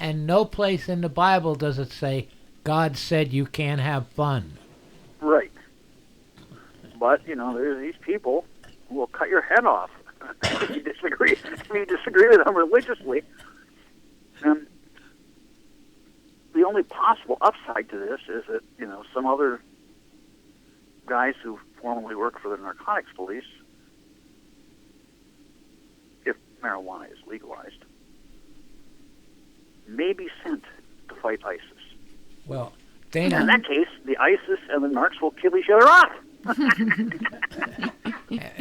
And no place in the Bible does it say God said you can't have fun. Right. But, there's these people who will cut your head off if you disagree with them religiously. And the only possible upside to this is that, some other guys who formerly worked for the narcotics police, if marijuana is legalized, may be sent to fight ISIS. Well, Dana, in that case, the ISIS and the narcs will kill each other off.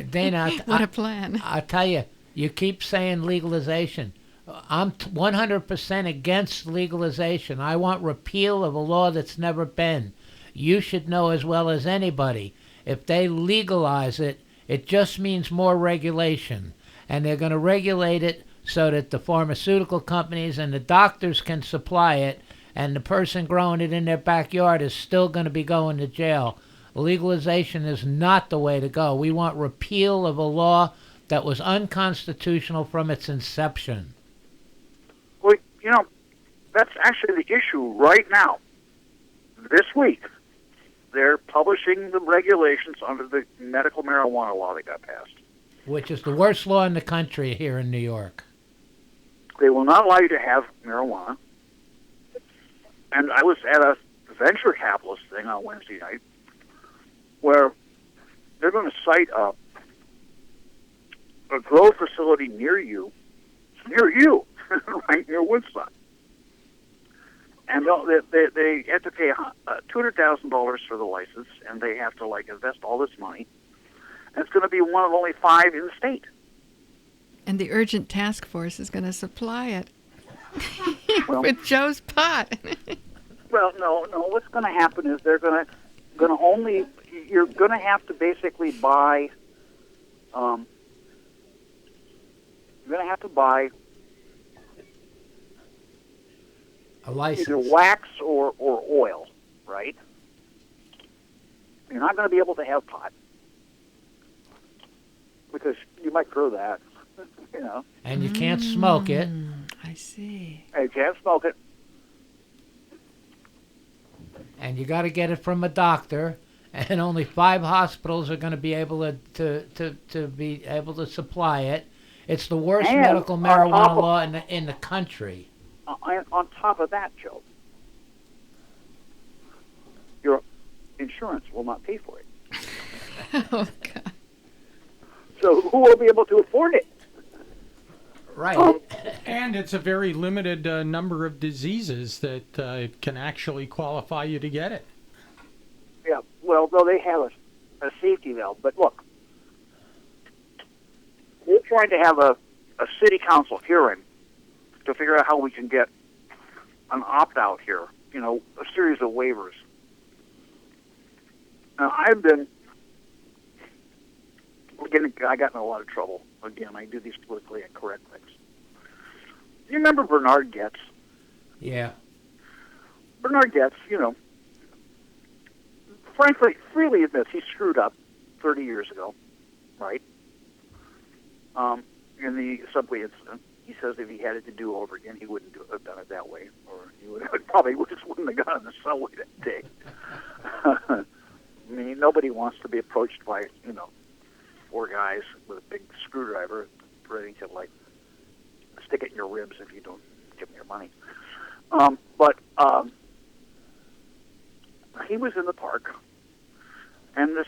Dana, what a plan. I'll tell you, you keep saying legalization. I'm 100% against legalization. I want repeal of a law that's never been. You should know as well as anybody, if they legalize it, it just means more regulation. And they're going to regulate it so that the pharmaceutical companies and the doctors can supply it, and the person growing it in their backyard is still going to be going to jail. Legalization is not the way to go. We want repeal of a law that was unconstitutional from its inception. Well, that's actually the issue right now. This week, they're publishing the regulations under the medical marijuana law that got passed. Which is the worst law in the country here in New York. They will not allow you to have marijuana. And I was at a venture capitalist thing on Wednesday night where they're going to site a grow facility near you, right near Woodstock. And they have to pay $200,000 for the license, and they have to invest all this money. And it's going to be one of only 5 in the state. And the urgent task force is going to supply it well, with Joe's pot. Well, no. What's going to happen is they're going to only. You're going to have to basically buy. You're going to have to buy a license, either wax or oil, right? You're not going to be able to have pot because you might grow that, And you can't smoke it. I see. And you can't smoke it. And you got to get it from a doctor, and only 5 hospitals are going to be able to be able to supply it. It's the worst And medical marijuana law in the country. On top of that, Joe, your insurance will not pay for it. Oh, God. So who will be able to afford it? Right. And it's a very limited number of diseases that can actually qualify you to get it. Yeah, well, though they have a safety valve. But look, we're trying to have a city council hearing to figure out how we can get an opt-out here, a series of waivers. Now, I got in a lot of trouble. Again, I do these politically incorrect things. Do you remember Bernard Goetz? Yeah. Bernard Goetz, frankly, freely admits he screwed up 30 years ago, right? In the subway incident. He says if he had it to do over again, he wouldn't have done it that way, or he probably just wouldn't have gone on the subway that day. I mean, nobody wants to be approached by, 4 guys with a big screwdriver ready to, stick it in your ribs if you don't give them your money. But he was in the park, and this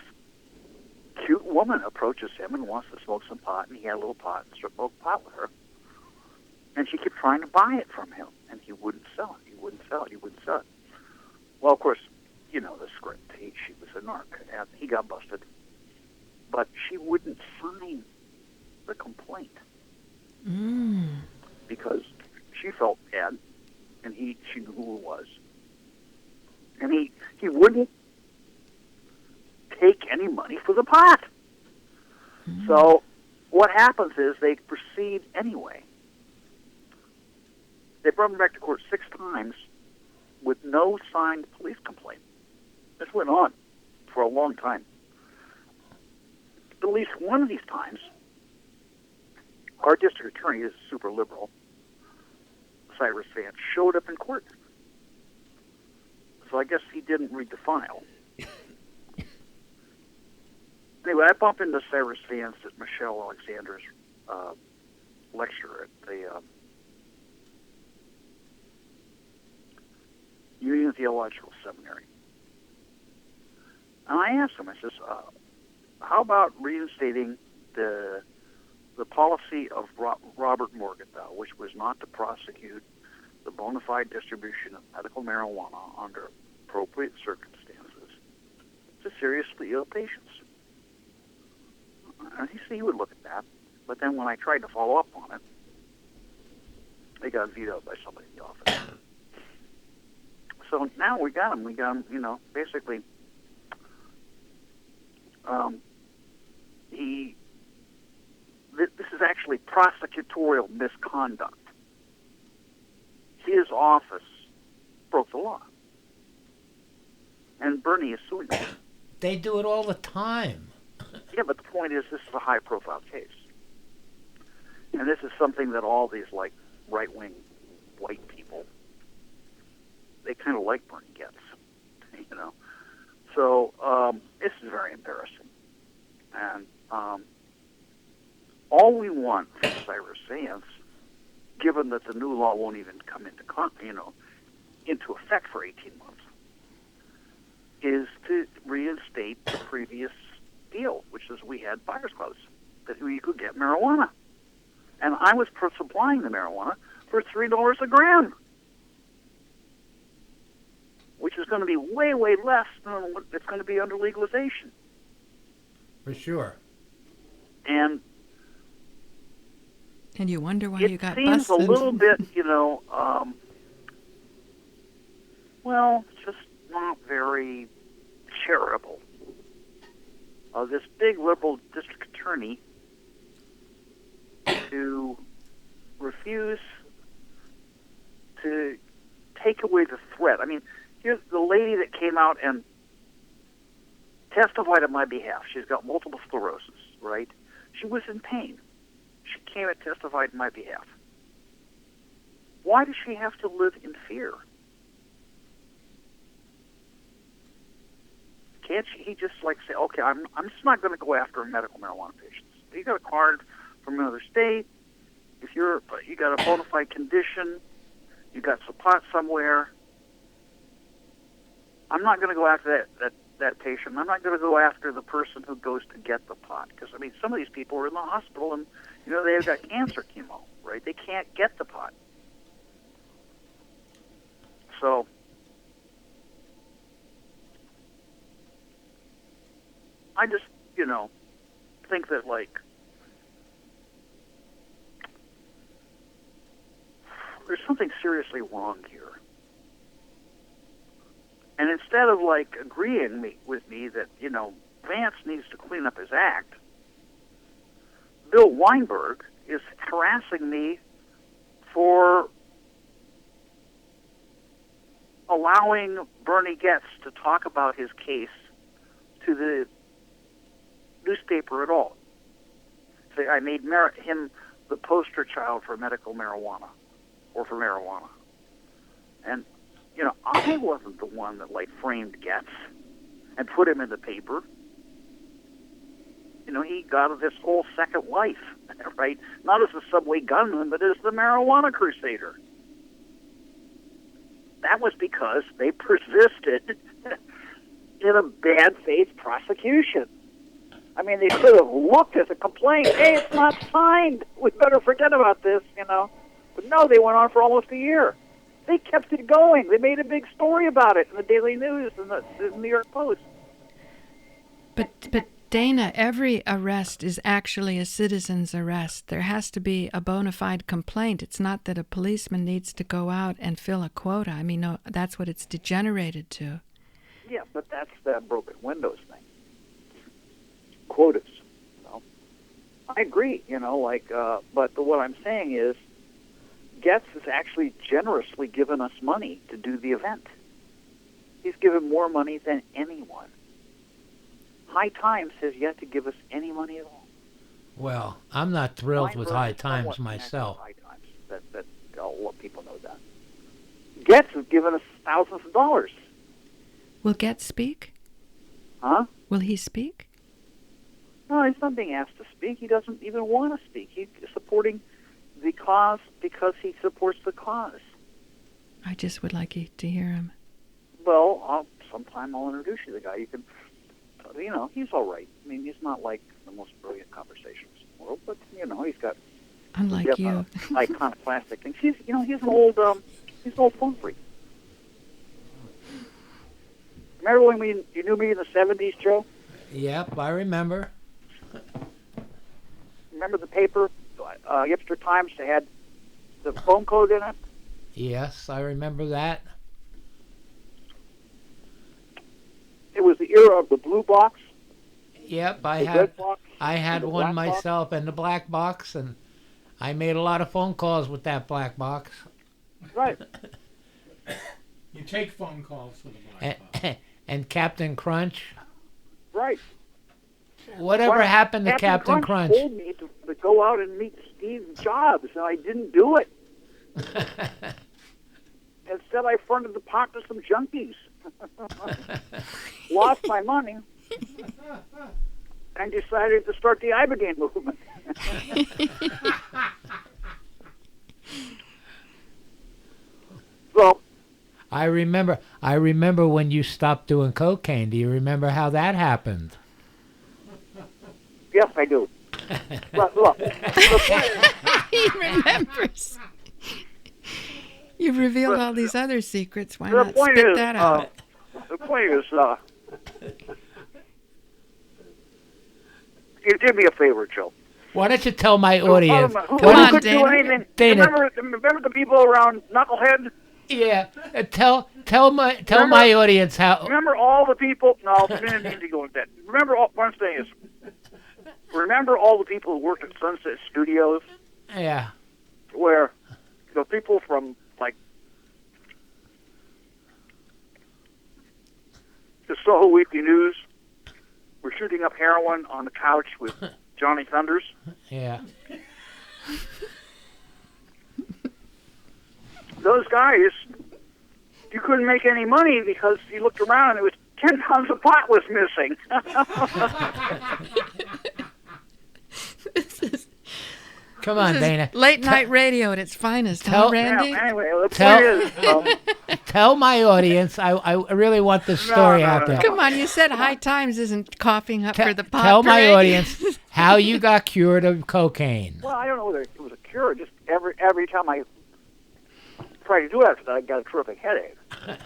cute woman approaches him and wants to smoke some pot, and he had a little pot and smoked pot with her. And she kept trying to buy it from him, and he wouldn't sell it. He wouldn't sell it. Well, of course, the script. She was a narc, and he got busted. But she wouldn't sign the complaint because she felt bad, and she knew who it was. And he wouldn't take any money for the pot. So what happens is they proceed anyway. They brought him back to court 6 times with no signed police complaint. This went on for a long time. At least one of these times, our district attorney is super liberal, Cyrus Vance showed up in court. So I guess he didn't read the file. Anyway, I bump into Cyrus Vance at Michelle Alexander's lecture at the Union Theological Seminary. And I asked him, I says, how about reinstating the policy of Robert Morgenthau, which was not to prosecute the bona fide distribution of medical marijuana under appropriate circumstances to seriously ill patients? And he would look at that, but then when I tried to follow up on it, they got vetoed by somebody in the office. So now we got him. Basically, this is actually prosecutorial misconduct. His office broke the law, and Bernie is suing him. They do it all the time. Yeah, but the point is, this is a high-profile case, and this is something that all these right-wing white people, they kind of like Bernie gets, So this is very embarrassing, and all we want from Cyrus Vance, given that the new law won't even come into effect for 18 months, is to reinstate the previous deal, which is we had buyers clubs that you could get marijuana, and I was supplying the marijuana for $3 a gram, which is going to be way, way less than what it's going to be under legalization. For sure. And you wonder why you got busted. It seems a little bit, just not very charitable. This big liberal district attorney to refuse to take away the threat. I mean, here's the lady that came out and testified on my behalf. She's got multiple sclerosis, right? She was in pain. She came and testified on my behalf. Why does she have to live in fear? Can't he just say, okay, I'm just not going to go after medical marijuana patients. You got a card from another state. If you got a bona fide condition, you got some pot somewhere. I'm not going to go after that patient. I'm not going to go after the person who goes to get the pot, because some of these people are in the hospital and they've got cancer chemo, right? They can't get the pot. So I just, think that, there's something seriously wrong here. And instead of, agreeing with me that, Vance needs to clean up his act, Bill Weinberg is harassing me for allowing Bernie Goetz to talk about his case to the newspaper at all. Say I made him the poster child for medical marijuana, or for marijuana. And, I wasn't the one that, framed Goetz and put him in the paper. He got this whole second life, right? Not as a subway gunman, but as the marijuana crusader. That was because they persisted in a bad faith prosecution. I mean, they could have looked at the complaint. Hey, it's not signed. We better forget about this, But no, they went on for almost a year. They kept it going. They made a big story about it in the Daily News and the New York Post. But Dana, every arrest is actually a citizen's arrest. There has to be a bona fide complaint. It's not that a policeman needs to go out and fill a quota. I mean, no, that's what it's degenerated to. Yeah, but that's that broken windows thing. Quotas. I agree, but what I'm saying is Goetz has actually generously given us money to do the event. He's given more money than anyone. High Times has yet to give us any money at all. Well, I'm not thrilled with Weinberg High is Times somewhat myself. High Times, that got let people know that. Getz has given us thousands of dollars. Will Getz speak? Huh? Will he speak? No, he's not being asked to speak. He doesn't even want to speak. He's supporting the cause because he supports the cause. I just would like you to hear him. Well, sometime I'll introduce you to the guy. You can, he's all right. I mean, he's not like the most brilliant conversationalist in the world, but, he's got Unlike you. Iconoclastic things. He's an old phone freak. Remember when you knew me in the 70s, Joe? Yep, I remember. Remember the paper, Hipster Times, they had the phone code in it? Yes, I remember that. It was the era of the blue box. Yep, the red box, I had the one black myself and the black box, and I made a lot of phone calls with that black box. Right. You take phone calls with a black box. And Captain Crunch. Right. Whatever happened to Captain Crunch? Told me to go out and meet Steve Jobs, and I didn't do it. Instead, I fronted the pot to some junkies. Lost my money. And decided to start the Ibogaine movement. So, I remember when you stopped doing cocaine. Do you remember how that happened? yes, I do. But look, He remembers. You've revealed all these other secrets. Why the not point spit is, that out? the point is, you did me a favor, Joe. Why don't you tell my audience? Who Come on, could do Dana. anything? Dana. Remember the people around Knucklehead? Yeah, tell my audience how. Remember all the people? No, we didn't need to go into that. One thing is, remember all the people who worked at Sunset Studios, Yeah. where the people from like the Soho Weekly News were shooting up heroin on the couch with Johnny Thunders. Yeah. Those guys, you couldn't make any money because you looked around and it was 10 pounds of pot was missing. Come on, Dana. Late night radio at its finest, huh, Randy? Now, anyway, the point is, Tell my audience. I really want this story out there. Come on, you said High Times isn't coughing up for the pot Tell my parade. audience how you got cured of cocaine. well, I don't know whether it was a cure. Just every time I tried to do it after that, I got a terrific headache. I'll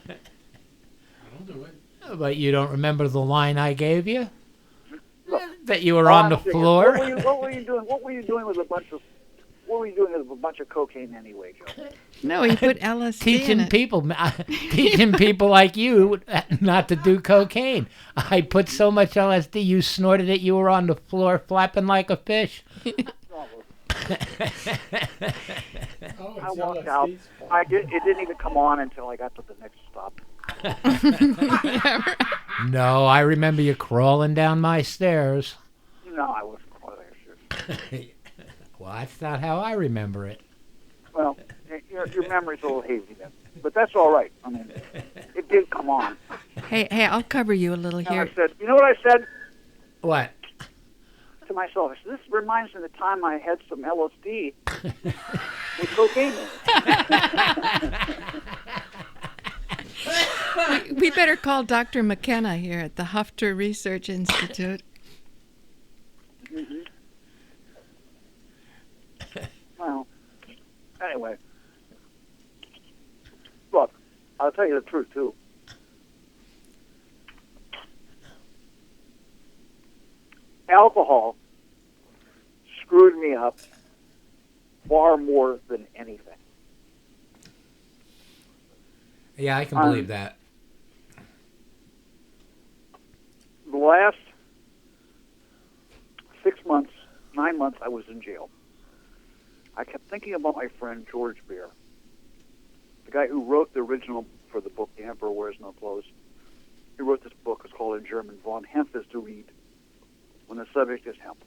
do it. But you don't remember the line I gave you? Look, That you were on the floor? What were you doing? What were you doing with a bunch of? What were you doing with a bunch of cocaine anyway, Joe? No, he put LSD in teaching it. people like you not to do cocaine. I put so much LSD, you snorted it, you were on the floor flapping like a fish. I walked out. It didn't even come on until I got to the next stop. No, I remember you crawling down my stairs. No, I wasn't quite. Well, that's not how I remember it. Well, your memory's a little hazy then, but that's all right. I mean, it did come on. Hey, I'll cover you a little And here. I said, you know what I said What? to myself? I said, this reminds me of the time I had some LSD with cocaine in it. We better call Dr. McKenna here at the Hufter Research Institute. Mm-hmm. Well, anyway, look, I'll tell you the truth too. Alcohol screwed me up far more than anything. Yeah, I can believe that. The last 6 months, 9 months, I was in jail. I kept thinking about my friend George Beer, the guy who wrote the original for the book The Emperor Wears No Clothes. He wrote this book. It's called in German, Von Hemp is to Read, when the subject is hemp.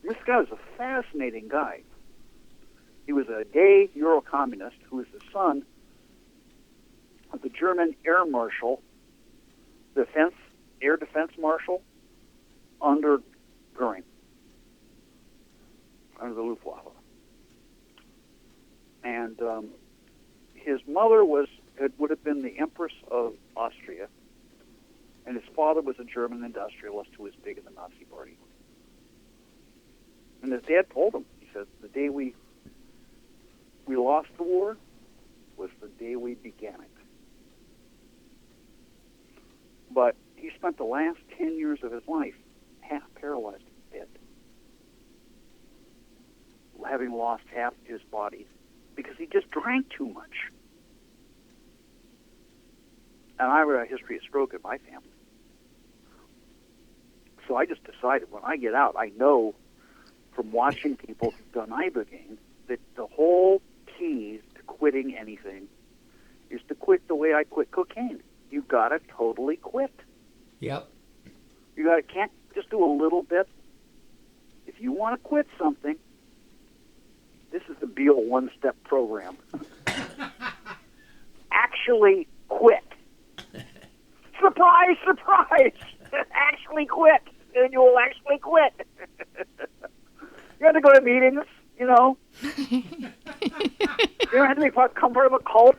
This guy was a fascinating guy. He was a gay Euro-communist who was the son of the German Air Marshal, Air Defense Marshal, under Goering, under the Luftwaffe. And his mother would have been the Empress of Austria, and his father was a German industrialist who was big in the Nazi Party. And his dad told him, he said, the day we lost the war was the day we began it. But he spent the last 10 years of his life half paralyzed in bed, having lost half his body because he just drank too much. And I have a history of stroke in my family. So I just decided when I get out, I know from watching people who've done ibogaine that the whole key to quitting anything is to quit the way I quit cocaine. You gotta totally quit. Yep. Can't just do a little bit. If you want to quit something, this is the Beal one-step program. Actually quit. Surprise, surprise! Actually quit, and you will actually quit. You have to go to meetings, you know. You don't have to become part of a cult.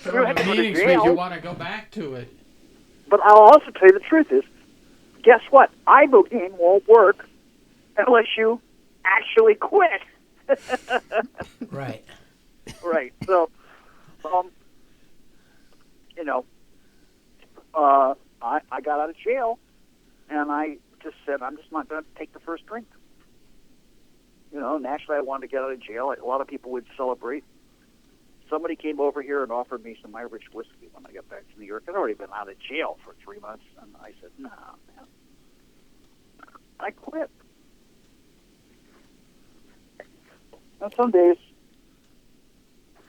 You don't have to go to meetings jail. make you want to go back to it. But I'll also tell you the truth is, guess what? Ibogaine won't work unless you actually quit. Right. Right. So, you know, I got out of jail, and I just said, I'm just not going to take the first drink. You know, naturally I wanted to get out of jail. A lot of people would celebrate. Somebody came over here and offered me some Irish whiskey when I got back to New York. I'd already been out of jail for 3 months, and I said, no, man. I quit. And some days,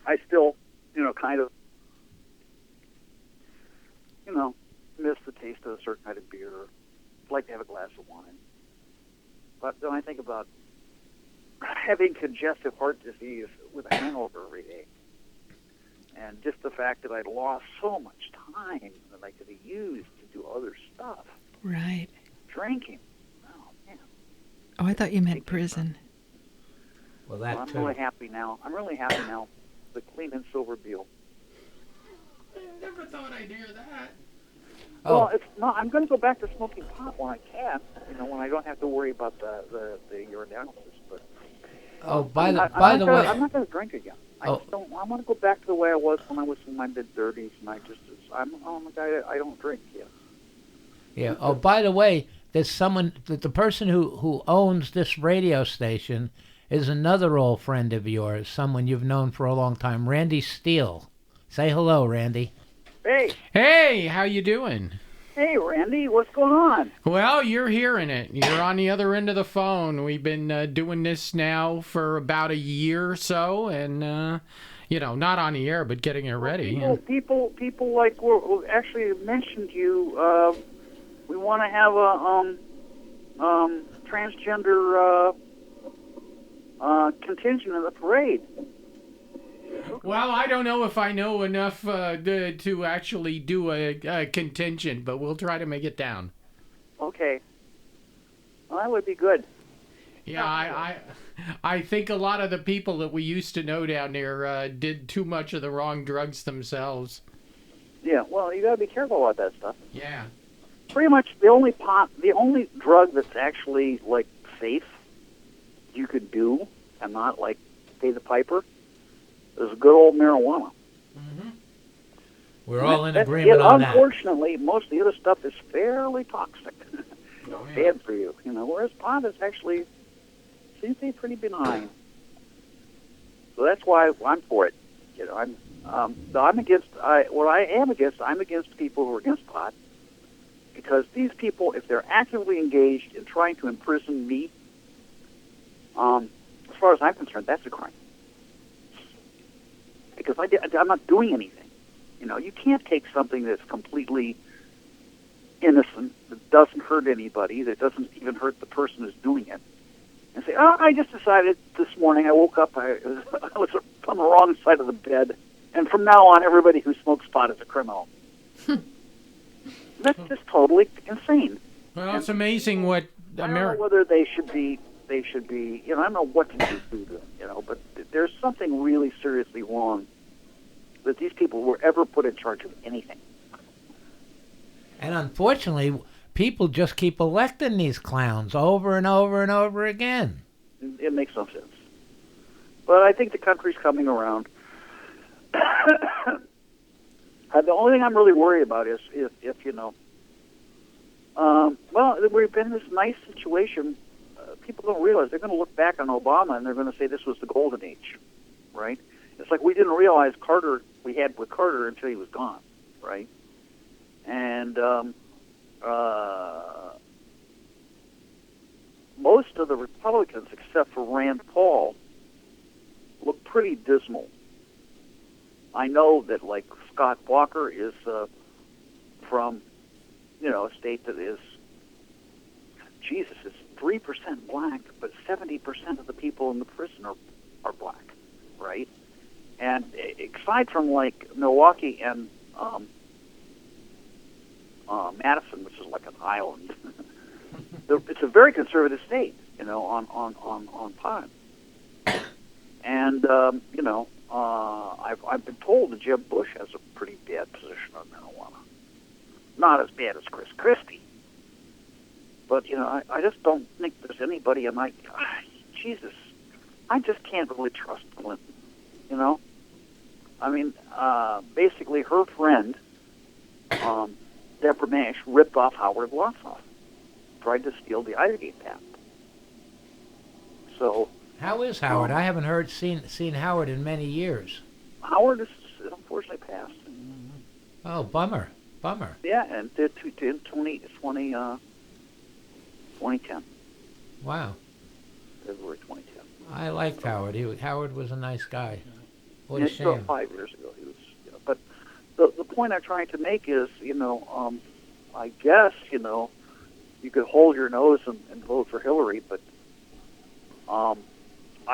I still, you know, kind of, you know, miss the taste of a certain kind of beer. I'd like to have a glass of wine. But then I think about having congestive heart disease with a hangover every day. And just the fact that I'd lost so much time that I could have used to do other stuff. Right. Drinking. Oh, man. Oh, I thought you meant prison. Well, that I'm too. really happy now. The clean and sober Beal. I never thought I'd hear that. Oh. Well, it's not. I'm going to go back to smoking pot when I can. You know, when I don't have to worry about the urinalysis. But By the way, I'm not going to drink again. I want to go back to the way I was when I was in my mid-30s, and I'm a guy that I don't drink yet. Yeah. Oh, by the way, there's someone. The person who owns this radio station is another old friend of yours, someone you've known for a long time, Randy Steele. Say hello, Randy. Hey. Hey, how you doing? Hey, Randy, what's going on? Well, you're hearing it. You're on the other end of the phone. We've been doing this now for about a year or so, and you know, not on the air, but getting it ready. People like actually mentioned you. We want to have a transgender contingent in the parade. Well, I don't know if I know enough to actually do a contingent, but we'll try to make it down. Okay. Well, that would be good. Yeah, I think a lot of the people that we used to know down there did too much of the wrong drugs themselves. Yeah, well, you got to be careful about that stuff. Yeah. Pretty much the only drug that's actually like safe you could do and not like pay the piper is good old marijuana. Mm-hmm. We're all in agreement on that. Unfortunately, most of the other stuff is fairly toxic. Oh, yeah. Bad for you, you know. Whereas pot is actually seems to be pretty benign. So that's why I'm for it. You know, I'm against people who are against pot, because these people, if they're actively engaged in trying to imprison me, as far as I'm concerned, that's a crime. Because I'm not doing anything. You know, you can't take something that's completely innocent, that doesn't hurt anybody, that doesn't even hurt the person who's doing it, and say, "Oh, I just decided this morning. I woke up. I was on the wrong side of the bed, and from now on, everybody who smokes pot is a criminal." That's just totally insane. Well, it's amazing what I don't know whether they should be. I don't know what to do to them, but there's something really seriously wrong that these people were ever put in charge of anything. And unfortunately, people just keep electing these clowns over and over and over again. It makes no sense. But I think the country's coming around. The only thing I'm really worried about is if we've been in this nice situation. People don't realize they're going to look back on Obama and they're going to say this was the golden age, right? It's like we didn't realize we had with Carter until he was gone, right? And most of the Republicans, except for Rand Paul, look pretty dismal. I know that, like, Scott Walker is from, a state that is, Jesus, it's 3% black, but 70% of the people in the prison are black, right? And aside from, like, Milwaukee and Madison, which is like an island, it's a very conservative state, on pot. And, I've been told that Jeb Bush has a pretty bad position on marijuana. Not as bad as Chris Christie. But, I just don't think there's anybody, and Jesus, I just can't really trust Clinton, I mean, basically her friend, Deborah Mash, ripped off Howard Lossoff, tried to steal the Ivergate patent. So... How is Howard? I haven't seen Howard in many years. Howard is unfortunately passed. Oh, bummer. Yeah, and in 2010. Wow. February 2010. I liked Howard. Howard was a nice guy. What a It's about shame. 5 years ago. He was, but the point I'm trying to make is, I guess, you could hold your nose and vote for Hillary, but I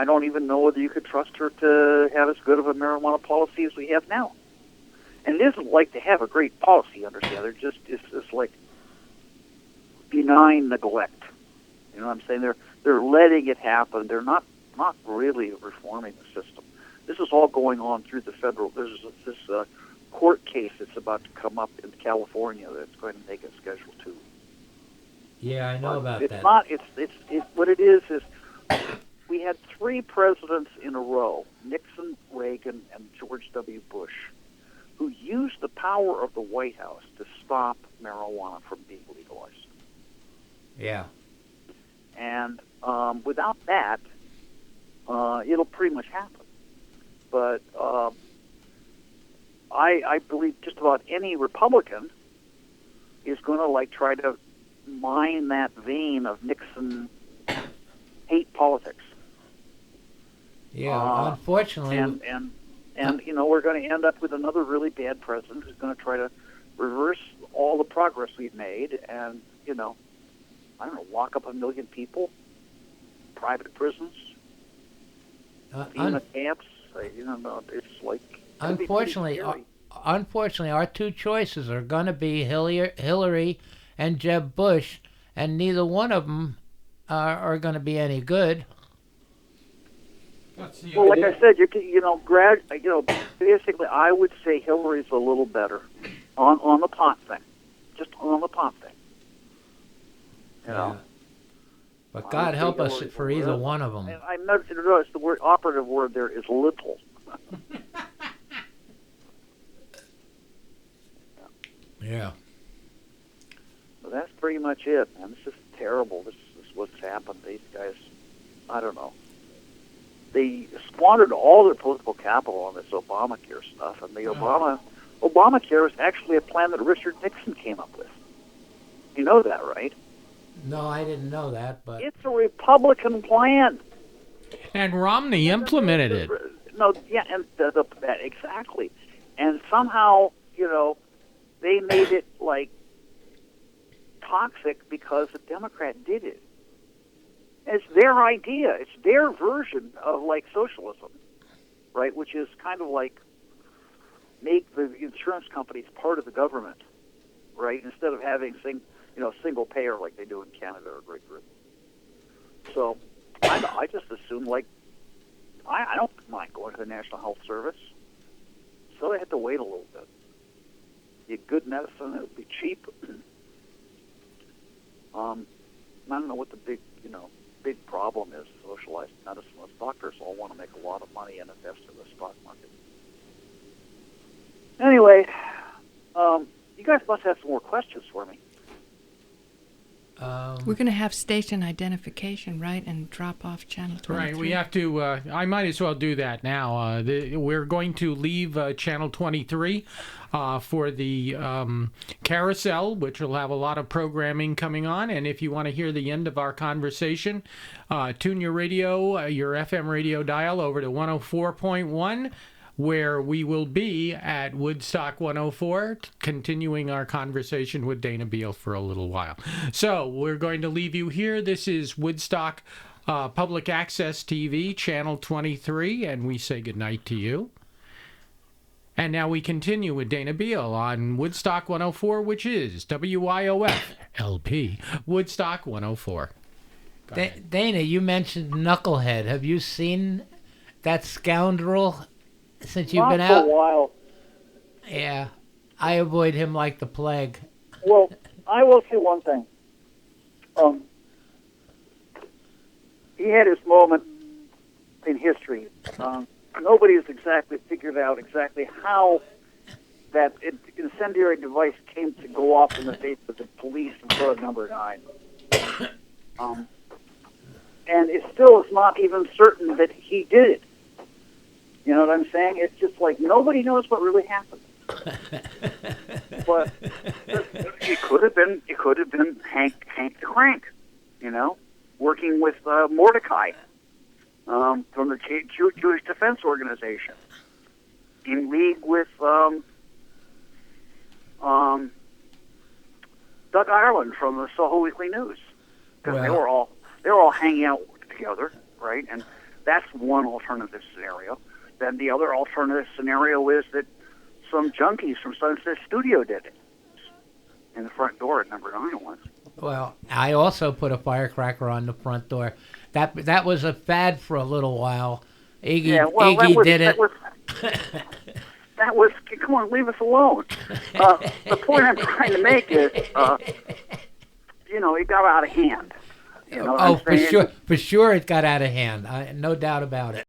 don't even know whether you could trust her to have as good of a marijuana policy as we have now. And it isn't like they have a great policy, understand? It's like benign neglect. You know what I'm saying? They're letting it happen. They're not really reforming the system. This is all going on through the federal. There's this court case that's about to come up in California that's going to make it Schedule 2. Yeah, I know about it's that. Not. It's what it is we had 3 presidents in a row: Nixon, Reagan, and George W. Bush, who used the power of the White House to stop marijuana from being legalized. Yeah. And without that, it'll pretty much happen. But I believe just about any Republican is going to try to mine that vein of Nixon hate politics. Yeah, unfortunately. And we're going to end up with another really bad president who's going to try to reverse all the progress we've made and, I don't know, lock up 1 million people, private prisons, FEMA camps. It's like... Unfortunately, our 2 choices are going to be Hillary and Jeb Bush, and neither one of them are going to be any good. Well, like I said, basically, I would say Hillary's a little better on the pot thing, just on the pot thing. Yeah. But God help us for either one of them. And I noticed the operative word there is little. Yeah. So that's pretty much it, man. This is terrible. This is what's happened. These guys, I don't know. They squandered all their political capital on this Obamacare stuff, and the Obamacare is actually a plan that Richard Nixon came up with. You know that, right? No, I didn't know that, but... It's a Republican plan. And Romney implemented it. No, yeah, and exactly. And somehow, they made it, toxic because a Democrat did it. It's their idea. It's their version of like socialism, right? Which is kind of like make the insurance companies part of the government, right? Instead of having single payer like they do in Canada or Great Britain. So I just assume like I don't mind going to the National Health Service. So they had to wait a little bit. Get good medicine. It would be cheap. I don't know what the big problem is. Socialized medicine. Those doctors all want to make a lot of money and invest in the stock market. Anyway, you guys must have some more questions for me. We're going to have station identification, right, and drop off channel 23. Right, we have to, I might as well do that now. We're going to leave channel 23 for the carousel, which will have a lot of programming coming on. And if you want to hear the end of our conversation, tune your radio, your FM radio dial over to 104.1. where we will be at Woodstock 104, continuing our conversation with Dana Beal for a little while. So we're going to leave you here. This is Woodstock Public Access TV, Channel 23, and we say goodnight to you. And now we continue with Dana Beal on Woodstock 104, which is WIOF LP, Woodstock 104. Dana, you mentioned Knucklehead. Have you seen that scoundrel since you've been out? Not for a while. Yeah, I avoid him like the plague. Well, I will say one thing. He had his moment in history. Nobody has exactly figured out exactly how that incendiary device came to go off in the face of the police in front of number 9. And it still is not even certain that he did it. You know what I'm saying? It's just like nobody knows what really happened. But it could have been Hank the Crank, working with Mordecai from the Jewish Defense Organization, in league with Doug Ireland from the Soho Weekly News, because they were all hanging out together, right? And that's one alternative scenario. Then the other alternative scenario is that some junkies from Sunset Studio did it in the front door at number 9 once. Well, I also put a firecracker on the front door. That was a fad for a little while. Iggy did it. That was. Come on, leave us alone. The point I'm trying to make is, it got out of hand. You know what I'm saying? For sure, it got out of hand. No doubt about it.